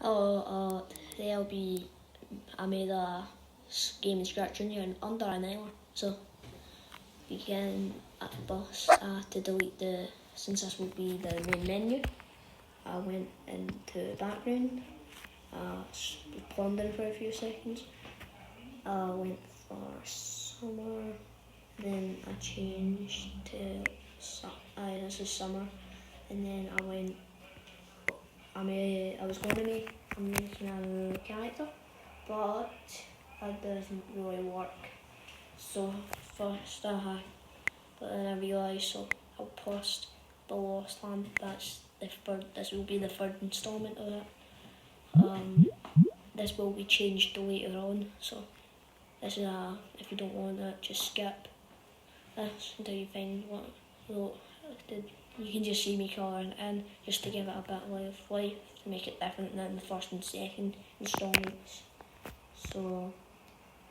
I made a game in Scratch Junior in under an hour. So begin at first I had to delete since this will be the main menu, I went into background, was pondering for a few seconds. I went for summer, then I changed to, this is summer, and then I was going to make a character, but that doesn't really work. So first but then I realised, so I'll post The Lost Land. This will be the third instalment of it. This will be changed later on, so this is if you don't want it, just skip this until you find you can just see me colouring in just to give it a bit of life, to make it different than the first and second instalments. So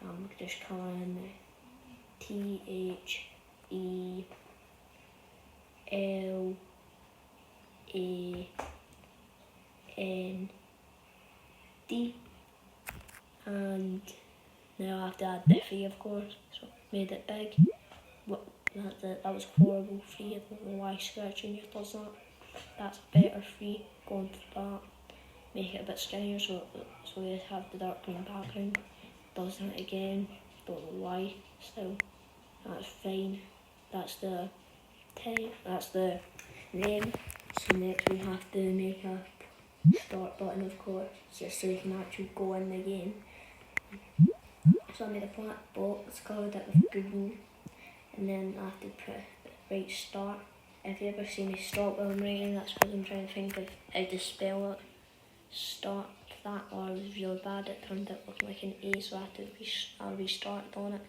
I'm just colouring THELAND, and now I have to add the 3, of course, so made it big. That was horrible 3, I don't know why Scratch Junior does that. That's a better 3, going for that. Make it a bit skinnier so you have the dark green background. Does that again, don't know why, still, that's fine. That's the name. So next we have to make a start button, of course, just so you can actually go in the game. So I made a black box, coloured it with green, and then I have to write start. If you ever see me stop while I'm writing, that's because I'm trying to think of how to spell it. Start, that R was really bad, it turned out looking like an A, so I had to restart on it.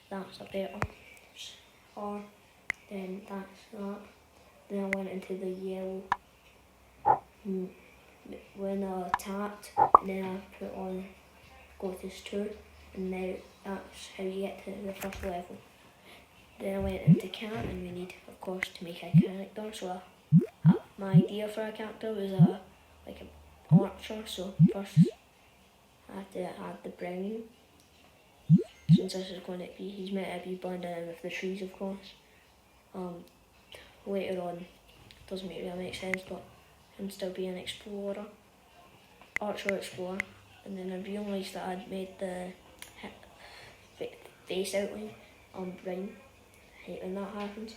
That's a better R, then that's that. Then I went into the yellow when I tapped, and then I put on Gothis 2, and now that's how you get to the first level. Then I went into cat, and we need, of course, to make a character. So my idea for a character was like an archer. So first I had to add the brown, since this is going to be, he's meant to be blended in with the trees, of course. Later on, doesn't really make sense, but him still be an explorer, archer explorer. And then I realised that I'd made the face outline brown. I hate when that happens.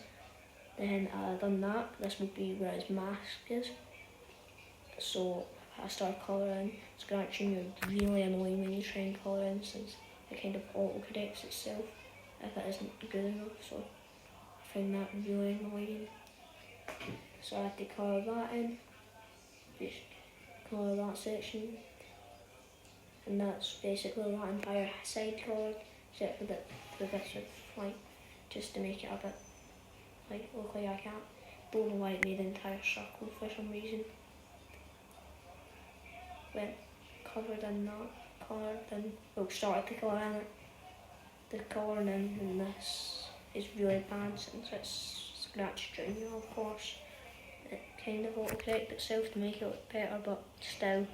Then I done that. This would be where his mask is. So I started colouring. Scratching is really annoying when you try and colour in, since it kind of auto-corrects itself if it isn't good enough. So I find that really annoying. So I had to colour that in. Just colour that section. And that's basically that entire side coloured, except for the bits of like, just to make it a bit like look like a cat. Don't know why it made an entire circle for some reason. Went covered in that, coloured in, well, started to colour in it. The colouring in this is really bad since it's Scratch Junior, of course. It kind of auto-corrected itself to make it look better, but still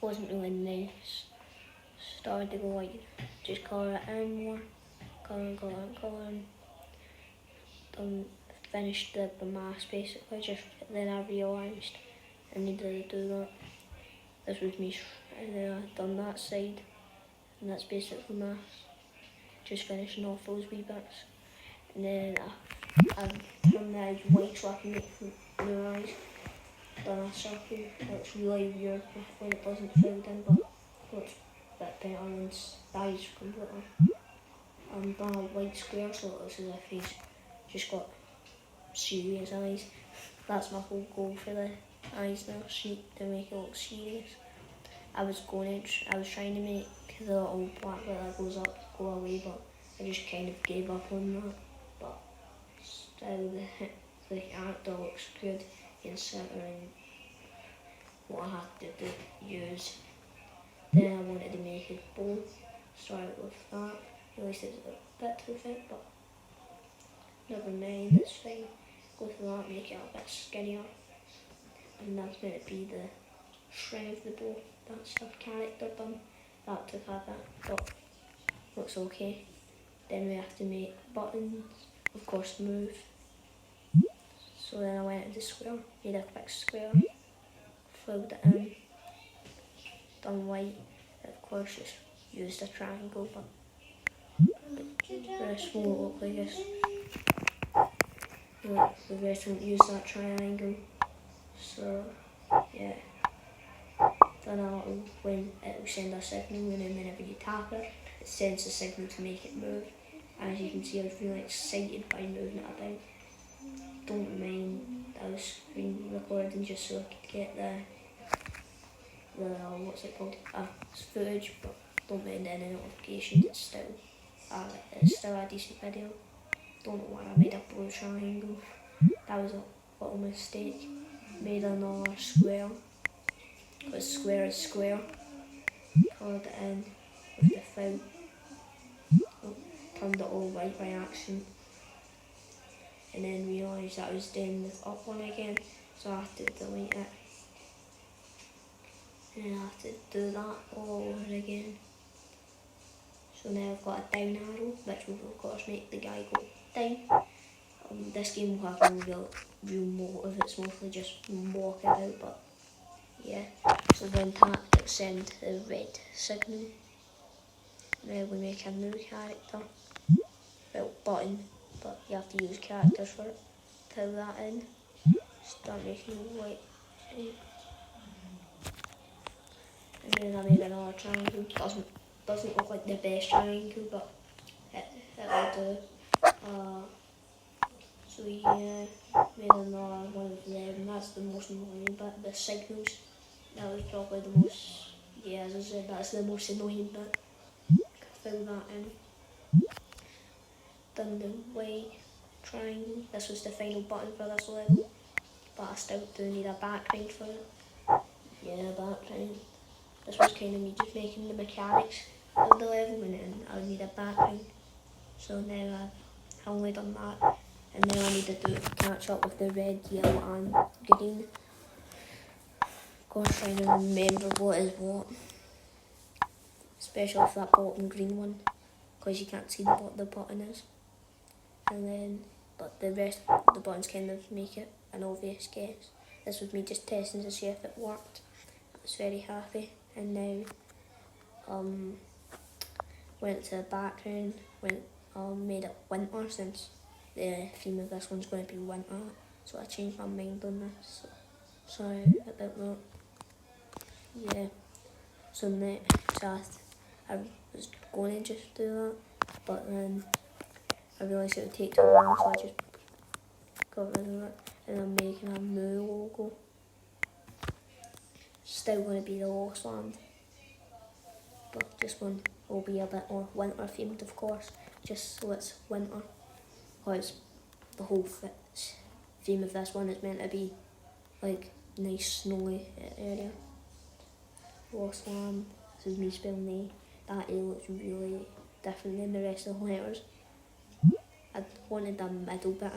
wasn't really nice. Started to go like, just colour it in more, colouring. Finished the mask basically, then I realised I needed to do that. This was me, and then I done that side, and that's basically mask. Just finishing off those wee bits. And then I turned the eyes white so I can make blue eyes. Done a circle. It's really weird when it doesn't filled in, but it looks a bit better than the eyes completely. Done a white square so it looks as if he's just got serious eyes. That's my whole goal for the eyes now, to make it look serious. I was trying to make the little black bit that goes up go away, but I just kind of gave up on that. But still, the character looks good considering what I had to use. Then I wanted to make his bow. Started with that. Realised it was a bit too thick, but never mind, it's fine. Go for that, make it a bit skinnier. And that's meant to be the strength of the bow. That's the character done. That took a bit, but looks okay. Then we have to make buttons, of course move. So then I went into square, made a quick square, filled it in, done white, of course just used a triangle, but the rest won't look like this. The rest won't use that triangle. So yeah. Then when it will send a signal, and then whenever you tap it, it sends a signal to make it move. And as you can see, I was really excited by moving it about. Don't mind I was screen recording just so I could get the what's it called? Footage, but don't mind any notifications. It's still a decent video. Don't know why I made a blue triangle. That was a little mistake. Made another square. Because square is square. Coloured it in with the fill. Turned it all white by accident. And then realised that I was doing the up one again. So I had to delete it. And then I have to do that all over again. So now I've got a down arrow, which will of course make the guy go down. This game will have no real motive, it's mostly just walking about, but yeah. So when tapped it send the red signal. Now we make a new character, well button, but you have to use characters for it. Fill that in, start making white. And then I made another triangle. Doesn't look like the best triangle, but it'll do. So yeah, made another one of them. That's the most annoying bit. The signals. That was probably the most. Yeah, as I said, that's the most annoying bit. Fill that in. Done the white triangle. This was the final button for this level, but I still do need a background for it. Yeah, background. This was kind of me just making the mechanics of the level, and then I would need a background. So now I've only done that, and now I need to catch up with the red, yellow and green. Of course, trying to remember what is what, especially for that bottom green one, because you can't see what the button is. And then, but the rest of the buttons kind of make it an obvious guess. This was me just testing to see if it worked. I was very happy, and now went to the background, made it winter since the theme of this one's going to be winter. So I changed my mind on this. So sorry about that. Yeah. So I was going to just do that, but then I realised it would take too long, so I just got rid of it. And I'm making a Moo logo. Still going to be the Lost Land, but this one will be a bit more winter themed, of course, just so it's winter, because the whole theme of this one is meant to be like nice snowy area. Lost Land, this is me spelling that A looks really different than the rest of the letters. I wanted the middle bit,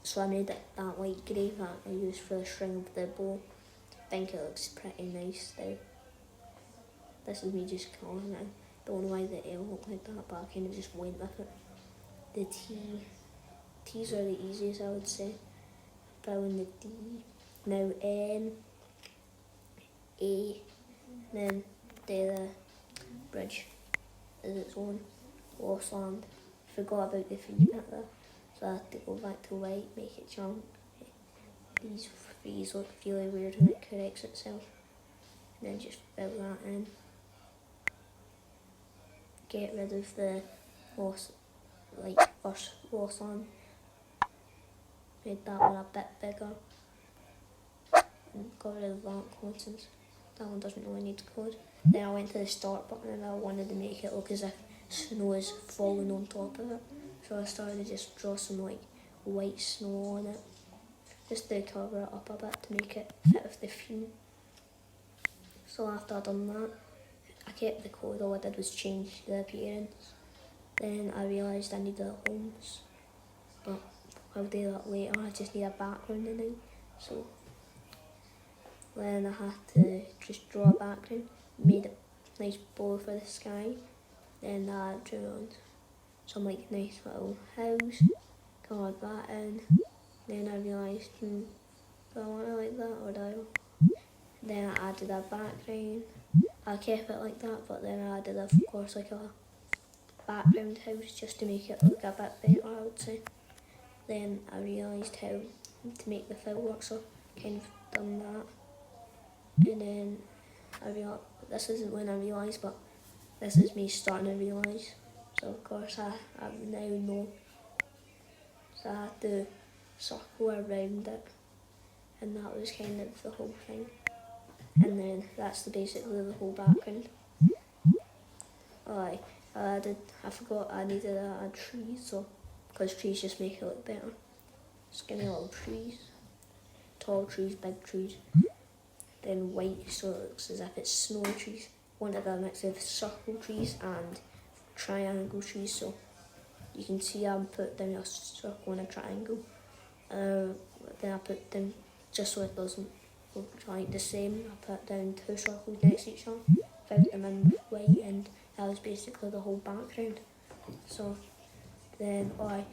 so I made it that light grey that I used for the string of the bow. I think it looks pretty nice though. This is me just calling it. Don't know why the L looked like that, but I kind of just went with it. The T's are the easiest, I would say. Following the D. Now N, A, then the bridge is its own. Lost Land. Forgot about the free bit there, so I had to go back to white, make it chunk. These threes look really weird when it corrects itself. And then just fill that in. Get rid of the first Lost Land. Made that one a bit bigger. And got rid of that code since that one doesn't really need code. Then I went to the start button and I wanted to make it look as if snow is falling on top of it. So I started to just draw some like white snow on it, just to cover it up a bit to make it fit with the theme. So after I'd done that, I kept the code, all I did was change the appearance. Then I realised I needed homes, but I'll do that later. I just need a background now. So Then I had to just draw a background, made a nice blue for the sky. Then I drew on some like nice little house, coloured that in. Then I realised, do I want it like that or do I? Then I added a background. I kept it like that, but then I added, of course, like a background house just to make it look a bit better, I would say. Then I realised how to make the fill work, so kind of done that. And then I realised, this isn't when I realised, but this is me starting to realise. So of course I now know. So I had to circle around it, and that was kind of the whole thing. And then that's basically the whole background. I forgot I needed to add trees, so because trees just make it look better. Skinny little trees, tall trees, big trees. Then white, so it looks as if it's snowy trees. Wanted a mix of circle trees and triangle trees, so you can see I put down a circle and a triangle. Then I put them, just so it doesn't look like the same, I put down 2 circles next to each other, filled them in with white, and that was basically the whole background. So then I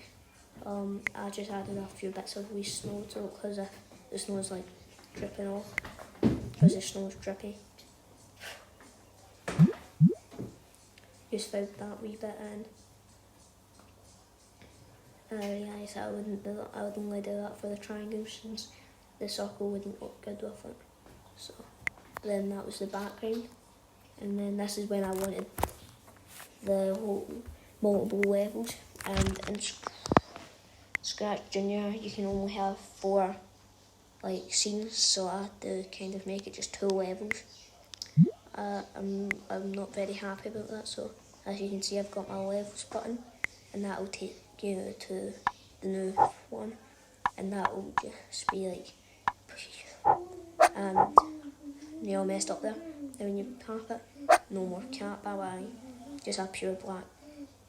just added a few bits of wee snow to look as if the snow is like dripping off, because the snow is drippy. Just filled that wee bit in. And I realised I wouldn't do that. I would only do that for the triangles since the circle wouldn't look good with it. So then that was the background. And then this is when I wanted the whole multiple levels. And in Scratch Junior you can only have 4 like scenes, so I had to kind of make it just 2 levels. I'm not very happy about that, so as you can see I've got my levels button, and that will take you to the new one, and that will just be like, and you all messed up there. Then when you tap it, no more cat, bye bye, just a pure black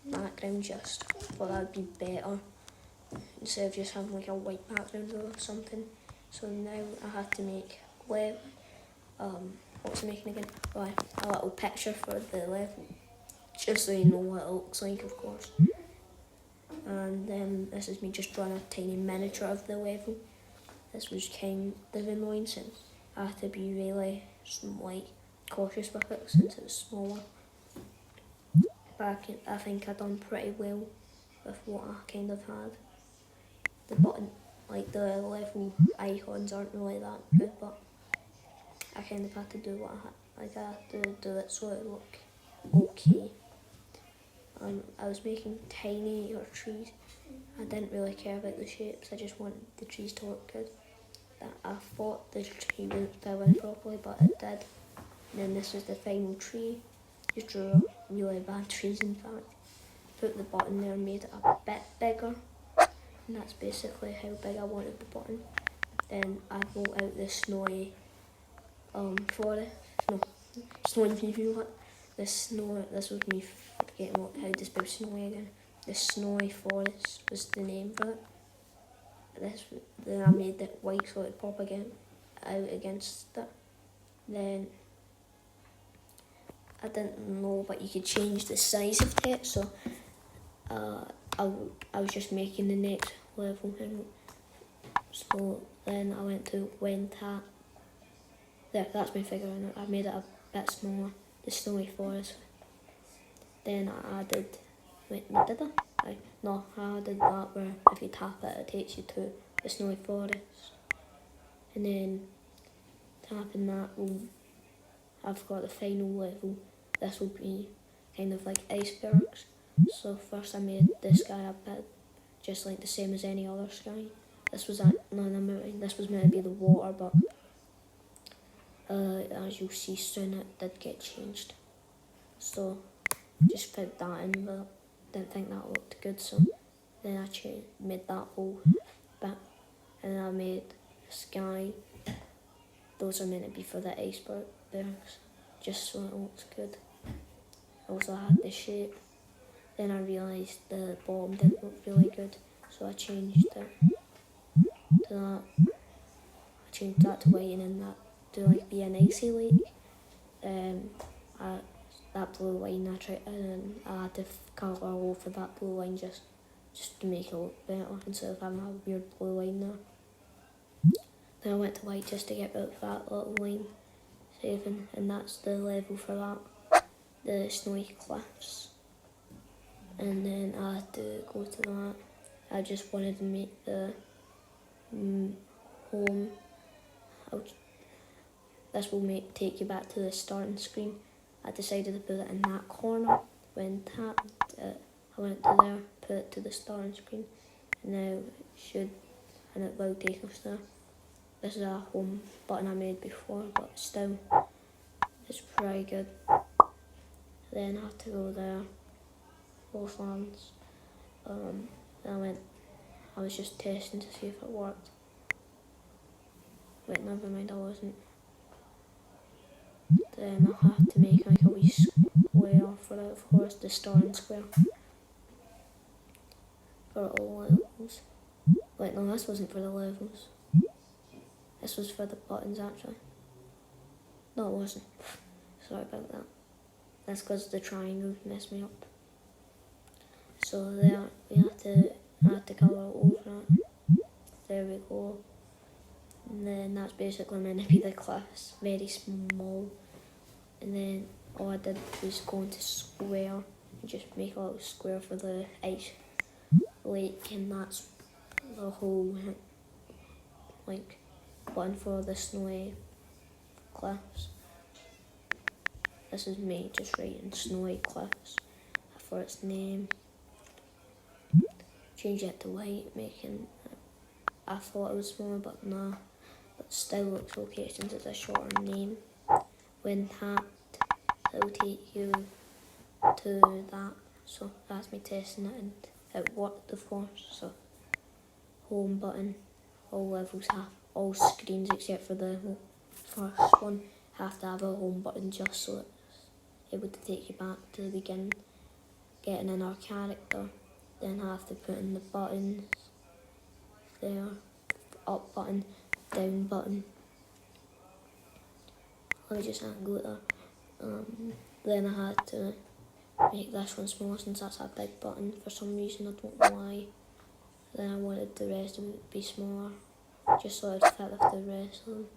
background, just thought that would be better instead of just having like a white background or something. So now I had to make what's it making again? Oh, a little picture for the level, just so you know what it looks like, of course. And then this is me just drawing a tiny miniature of the level. This was kind of annoying since I had to be really cautious with it since it was smaller. But I think I done pretty well with what I kind of had. The button, like the level icons aren't really that good, but I kind of had to do what I had. Like I had to do it so it looked okay. I was making tiny trees. I didn't really care about the shapes, I just wanted the trees to look good. I thought the tree wouldn't fill in properly, but it did. And then this was the final tree. Just drew really bad trees, in fact. Put the button there and made it a bit bigger. And that's basically how big I wanted the button. Then I wrote out the snowy forest. No, snowy view. This was me forgetting how to spell snowy again. The snowy forest was the name for it. Then I made it white so it'd pop again out against it. Then I didn't know, but you could change the size of text, so I was just making the next level. So then I went to when tap. There, that's me figuring out. I made it a bit smaller, the snowy forest. Then I added, wait, no, did I? No, I added that where if you tap it, it takes you to the snowy forest. And then tapping that, I've got the final level. This will be kind of like icebergs. So first I made the sky a bit just like the same as any other sky. This was this was meant to be the water, but as you'll see soon, it did get changed. So just filled that in, but didn't think that looked good, so then I made that whole bit, and then I made the sky. Those are meant to be for the icebergs, just so it looks good. Also I had the shape. Then I realised the bottom didn't look really good, so I changed it to that. I changed that to white and then that do like be an icy lake. That blue line I tried, and I had to colour over that blue line just to make it look better instead of having a weird blue line there. Then I went to white just to get rid of that little line saving, and that's the level for that, the snowy cliffs. And then I had to go to that. I just wanted to make the home. This will take you back to the starting screen. I decided to put it in that corner. When tapped it, I went to there, put it to the starting screen, and now it will take us there. This is a home button I made before, but still, it's pretty good. Then I had to go there, both lands. Then I was just testing to see if it worked. Wait, never mind, I wasn't. Then I had to make like a wee square for it, of course, the starting square. For all levels. Wait, no, this wasn't for the levels. This was for the buttons, actually. No, it wasn't. Sorry about that. That's because the triangle messed me up. So there, I had to colour over it. There we go. And then that's basically meant to be the cliffs, very small. And then all I did was go into square and just make a little square for the ice lake, and that's the whole like button for the snowy cliffs. This is me just writing snowy cliffs for its name. Change it to white, making I thought it was smaller, but nah. But still looks okay since it's a shorter name. When tapped, it will take you to that. So that's me testing it, and it worked of course. So home button, all levels have, all screens except for the first one have to have a home button just so it's able to take you back to the beginning, getting in our character. Then I have to put in the buttons there, up button, down button. Let me just angle it there. Then I had to make this one smaller since that's a big button for some reason, I don't know why. Then I wanted the rest of it to be smaller, just so it would fit with the rest of them.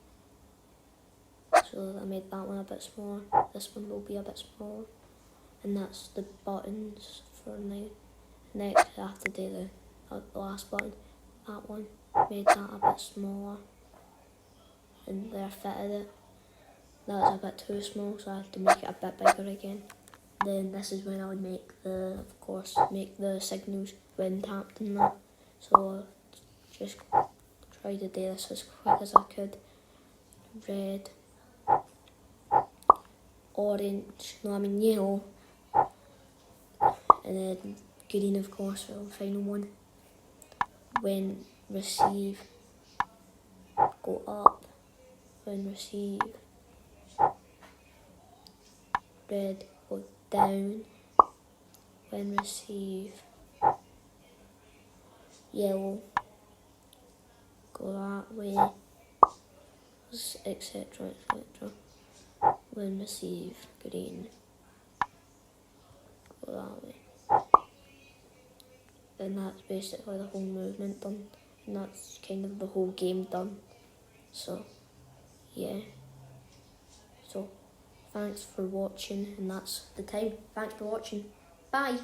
So I made that one a bit smaller, this one will be a bit smaller. And that's the buttons for now. Next I have to do the last button, that one, made that a bit smaller. And there fitted it. That was a bit too small, so I had to make it a bit bigger again. Then this is when I would make the signals when tapped and that. So I just try to do this as quick as I could. Red, orange, yellow, and then green of course for the final one. When receive, go up. When receive, red, go down. When receive, yellow, go that way, etc, etc. When receive, green, go that way. And that's basically the whole movement done, and that's kind of the whole game done. So yeah, so thanks for watching, and that's the time. Thanks for watching, bye.